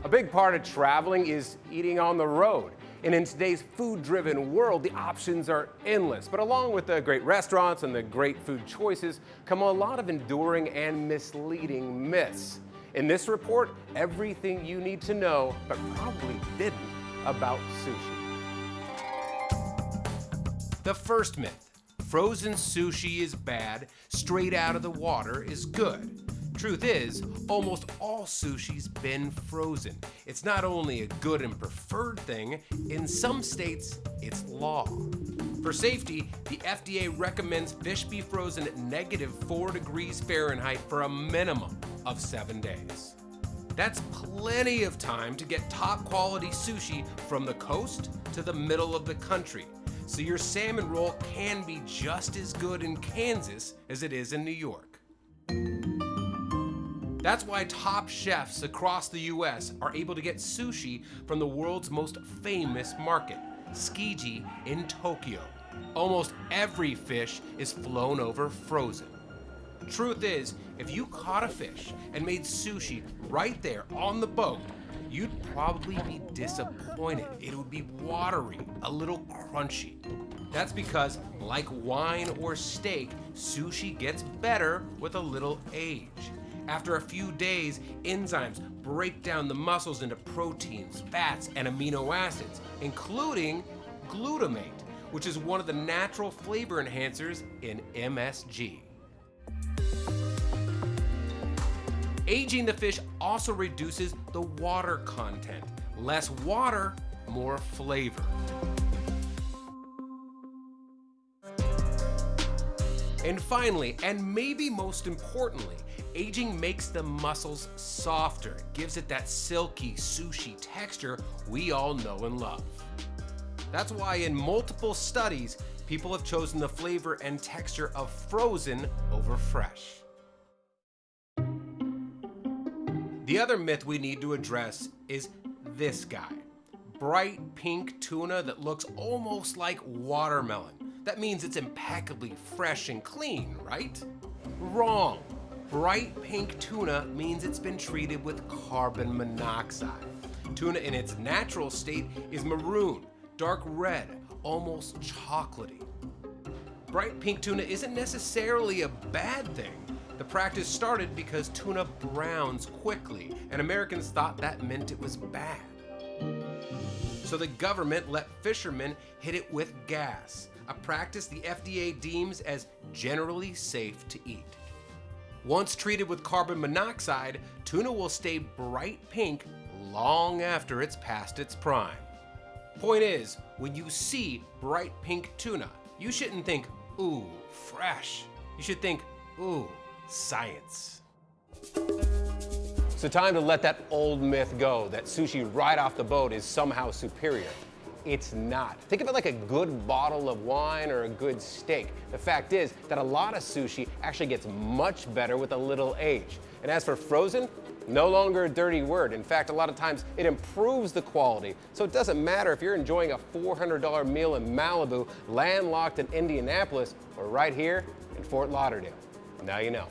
A big part of traveling is eating on the road. And in today's food-driven world, the options are endless. But along with the great restaurants and the great food choices come a lot of enduring and misleading myths. In this report, everything you need to know, but probably didn't, about sushi. The first myth: frozen sushi is bad, straight out of the water is good. Truth is, almost all sushi's been frozen. It's not only a good and preferred thing, in some states, it's law. For safety, the FDA recommends fish be frozen at -4 degrees Fahrenheit for a minimum of 7 days. That's plenty of time to get top quality sushi from the coast to the middle of the country. So your salmon roll can be just as good in Kansas as it is in New York. That's why top chefs across the US are able to get sushi from the world's most famous market, Tsukiji in Tokyo. Almost every fish is flown over frozen. Truth is, if you caught a fish and made sushi right there on the boat, you'd probably be disappointed. It would be watery, a little crunchy. That's because, like wine or steak, sushi gets better with a little age. After a few days, enzymes break down the mussels into proteins, fats, and amino acids, including glutamate, which is one of the natural flavor enhancers in MSG. Aging the fish also reduces the water content. Less water, more flavor. And finally, and maybe most importantly, aging makes the mussels softer, gives it that silky sushi texture we all know and love. That's why in multiple studies, people have chosen the flavor and texture of frozen over fresh. The other myth we need to address is this guy. Bright pink tuna that looks almost like watermelon. That means it's impeccably fresh and clean, right? Wrong. Bright pink tuna means it's been treated with carbon monoxide. Tuna in its natural state is maroon, dark red, almost chocolatey. Bright pink tuna isn't necessarily a bad thing. The practice started because tuna browns quickly, and Americans thought that meant it was bad. So the government let fishermen hit it with gas, a practice the FDA deems as generally safe to eat. Once treated with carbon monoxide, tuna will stay bright pink long after it's past its prime. Point is, when you see bright pink tuna, you shouldn't think, ooh, fresh. You should think, ooh, science. So time to let that old myth go that sushi right off the boat is somehow superior. It's not. Think of it like a good bottle of wine or a good steak. The fact is that a lot of sushi actually gets much better with a little age. And as for frozen, no longer a dirty word. In fact, a lot of times it improves the quality. So it doesn't matter if you're enjoying a $400 meal in Malibu, landlocked in Indianapolis, or right here in Fort Lauderdale. Now you know.